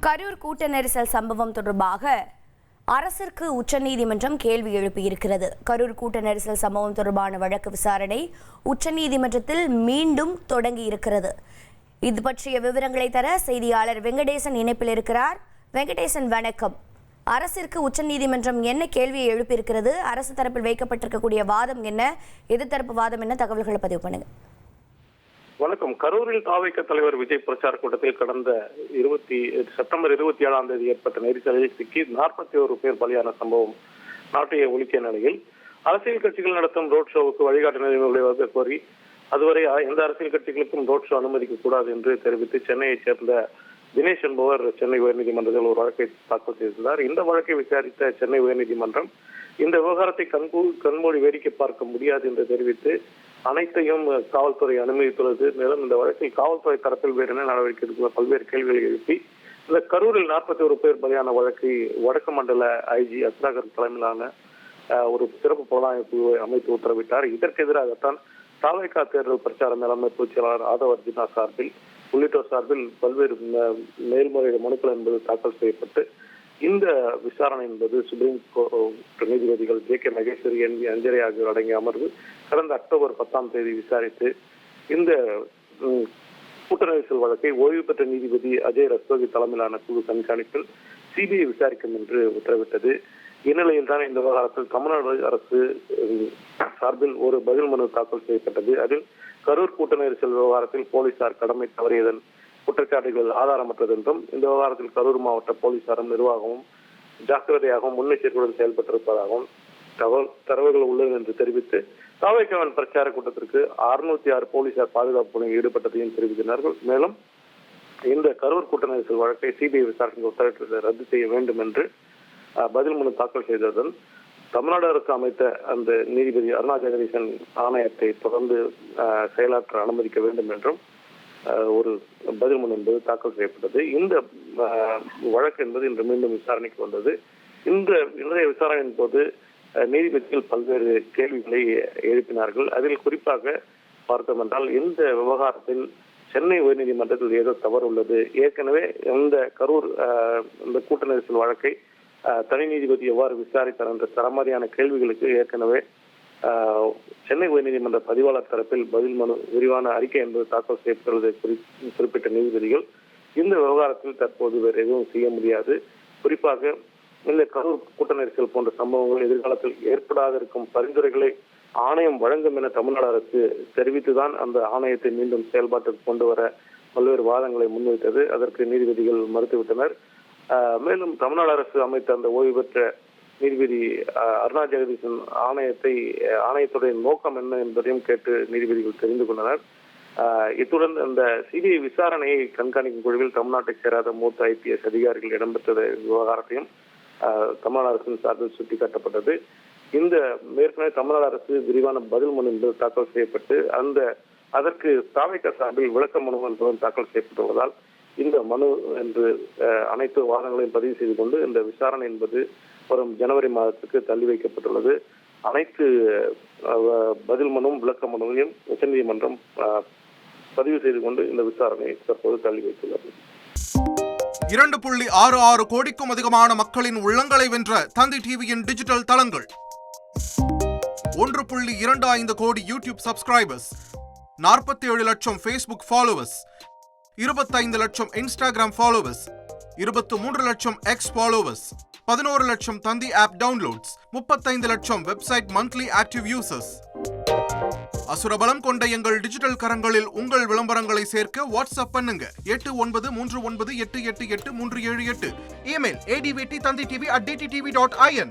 கரூர் கூட்ட நெரிசல் சம்பவம் தொடர்பாக அரசிற்கு உச்சநீதிமன்றம் கேள்வி எழுப்பியிருக்கிறது. கரூர் கூட்ட நெரிசல் சம்பவம் தொடர்பான வழக்கு விசாரணை உச்சநீதிமன்றத்தில் மீண்டும் தொடங்கி இருக்கிறது. இது பற்றிய விவரங்களை தர செய்தியாளர் வெங்கடேசன் இணைப்பில் இருக்கிறார். வெங்கடேசன், வணக்கம். அரசிற்கு உச்சநீதிமன்றம் என்ன கேள்வியை எழுப்பியிருக்கிறது? அரசு தரப்பில் வைக்கப்பட்டிருக்கக்கூடிய வாதம் என்ன, எதிர்த்தரப்பு வாதம் என்ன? தகவல்களை பதிவு பண்ணுங்க. வணக்கம். கரூரில் தாவைக்க தலைவர் விஜய் பிரச்சார கூட்டத்தில் கடந்த செப்டம்பர் 27 ஏற்பட்ட நெரிசலில் சிக்கி 41 பேர் பலியான சம்பவம் நாட்டையே உலுக்கிய நிலையில் அரசியல் கட்சிகள் நடத்தும் ரோட் ஷோவுக்கு வழிகாட்டு நெறிமுறைகளை வகுக்க கோரி அதுவரை எந்த அரசியல் கட்சிகளுக்கும் ரோட் ஷோ அனுமதிக்க கூடாது என்று தெரிவித்து சென்னையைச் சேர்ந்த தினேஷ் என்பவர் சென்னை உயர்நீதிமன்றத்தில் ஒரு வழக்கை தாக்கல் செய்திருந்தார். இந்த வழக்கை விசாரித்த சென்னை உயர்நீதிமன்றம் இந்த விவகாரத்தை கண்மூடி வேடிக்கை பார்க்க முடியாது என்று தெரிவித்து அனைத்தையும் காவல்துறை அனுமதித்துள்ளது. மேலும் இந்த வழக்கில் காவல்துறை தரப்பில் வேறு என்ன நடவடிக்கை எடுத்துள்ள பல்வேறு கேள்விகளை எழுப்பி இந்த கரூரில் 41 பேர் பலியான வழக்கை வடக்கு மண்டல ஐஜி அஸ்ராகர் தலைமையிலான ஒரு சிறப்பு புலனாய்வு அமைத்து உத்தரவிட்டார். இதற்கு எதிராகத்தான் தாவேகா தேர்தல் பிரச்சார மேலாண்மை பொதுச் செயலாளர் ஆதவ் அர்ஜுனா சார்பில் உள்ளிட்டோர் சார்பில் பல்வேறு மேல்முறையீடு மனுக்கள் என்பது தாக்கல் செய்யப்பட்டு இந்த விசாரணை என்பது சுப்ரீம் கோர்ட் நீதிபதிகள் JK மகேஸ்வரி, NV அஞ்சரை ஆகியோர் அடங்கிய அமர்வு கடந்த அக்டோபர் 10 விசாரித்து இந்த கூட்ட நெரிசல் வழக்கை ஓய்வு பெற்ற நீதிபதி அஜய் ரஸ்தோகி தலைமையிலான குழு கண்காணிப்பில் CBI விசாரிக்கும் என்று உத்தரவிட்டது. இந்நிலையில் தான் இந்த விவகாரத்தில் தமிழ்நாடு அரசு சார்பில் ஒரு பதில் மனு தாக்கல் செய்யப்பட்டது. அதில் கரூர் கூட்ட நெரிசல் விவகாரத்தில் போலீசார் கடமை தவறியதன் குற்றச்சாட்டுகள் ஆதாரமற்றது என்றும் இந்த விவகாரத்தில் கரூர் மாவட்ட போலீசாரும் நிர்வாகமும் ஜாக்கிரதையாகவும் முன்னெச்சரிக்கையுடன் செயல்பட்டிருப்பதாகவும் தரவுகள் உள்ளது என்று தெரிவித்து தாவேகாவின் பிரச்சார கூட்டத்திற்கு 606 போலீசார் பாதுகாப்பு பணியில் ஈடுபட்டதையும் தெரிவித்தனர். மேலும் இந்த கரூர் கூட்ட நெரிசல் வழக்கை CBI விசாரணை உத்தரவிட்டதை ரத்து செய்ய வேண்டும் என்று பதில் மனு தாக்கல் செய்ததுடன் தமிழ்நாடு அரசு அமைத்த அந்த நீதிபதி அருணா ஜெகதீசன் ஆணையத்தை தொடர்ந்து செயலாற்ற அனுமதிக்க வேண்டும் என்றும் ஒரு பதில் மனு என்பது தாக்கல் செய்யப்பட்டது. இந்த வழக்கு என்பது இன்று மீண்டும் விசாரணைக்கு வந்தது. இன்றைய விசாரணையின் போது நீதிபதிகள் பல்வேறு கேள்விகளை எழுப்பினார்கள். அதில் குறிப்பாக பார்த்தோம் என்றால் இந்த விவகாரத்தில் சென்னை உயர்நீதிமன்றத்தில் ஏதோ தவறு உள்ளது. ஏற்கனவே இந்த கரூர் இந்த கூட்ட நெரிசல் வழக்கை தனி நீதிபதி எவ்வாறு விசாரித்தார் என்ற தரமாரியான கேள்விகளுக்கு ஏற்கனவே சென்னை உயர்நீதிமன்ற பதிவாளர் தரப்பில் பதில் மனு விரிவான அறிக்கை என்பது தாக்கல் செய்யப்பட்டுள்ளதை குறிப்பிட்ட நீதிபதிகள் இந்த விவகாரத்தில் தற்போது வேறு எதுவும் செய்ய முடியாது. குறிப்பாக இந்த கரூர் கூட்ட நெரிசல் போன்ற சம்பவங்கள் எதிர்காலத்தில் ஏற்படாத இருக்கும் பரிந்துரைகளை ஆணையம் வழங்கும் என தமிழ்நாடு அரசு தெரிவித்துதான் அந்த ஆணையத்தை மீண்டும் செயல்பாட்டுக்கு கொண்டு வர பல்வேறு வாதங்களை முன்வைத்தது. அதற்கு நீதிபதிகள் மறுத்துவிட்டனர். மேலும் தமிழ்நாடு அரசு அமைத்த அந்த ஓய்வு பெற்ற நீதிபதி அருணா ஜெகதீசன் ஆணையத்துடைய நோக்கம் என்ன என்பதையும் கேட்டு நீதிபதிகள் தெரிந்து கொண்டனர். இத்துடன் அந்த CBI விசாரணையை கண்காணிக்கும் குழுவில் தமிழ்நாட்டை சேராத மூத்த IPS அதிகாரிகள் இடம்பெற்ற விவகாரத்தையும் தமிழ்நாடு அரசின் சார்பில் சுட்டிக்காட்டப்பட்டது. இந்த ஏற்கனவே தமிழ்நாடு அரசு விரிவான பதில் மனு என்பது தாக்கல் செய்யப்பட்டு அதற்கு தாவேகா சார்பில் விளக்க மனு என்பதும் தாக்கல் செய்யப்பட்டுள்ளதால் இந்த மனு என்று அனைத்து வாதங்களையும் பதிவு செய்து கொண்டு இந்த விசாரணை என்பது வரும் ஜனவரி மாதத்துக்கு தள்ளி வைக்கப்பட்டுள்ளது. அனைத்து பதில் மனுவும் விளக்க மனுவையும் உச்சநீதிமன்றம் பதிவு செய்து கொண்டு இந்த விசாரணையை தற்போது தள்ளி வைத்துள்ளது. 2.66 கோடிக்கும் அதிகமான மக்களின் உள்ளங்களை வென்ற தந்தி டிவியின் டிஜிட்டல் தளங்கள், 1.25 கோடி யூடியூப் சப்ஸ்கிரைபர்ஸ், 47 லட்சம் Facebook ஃபாலோவர்ஸ், 25 லட்சம் Instagram ஃபாலோவர்ஸ், 23 லட்சம் X ஃபாலோவர்ஸ், 11 லட்சம் தந்தி ஆப் டவுன்லோட்ஸ், 35 லட்சம் வெப்சைட் மந்த்லி ஆக்டிவ் யூசர்ஸ். அசுரபலம் கொண்ட எங்கள் டிஜிட்டல் கரங்களில் உங்கள் விளம்பரங்களை சேர்க்க வாட்ஸ்அப் பண்ணுங்க 8939888378. Email advt@dttv.in.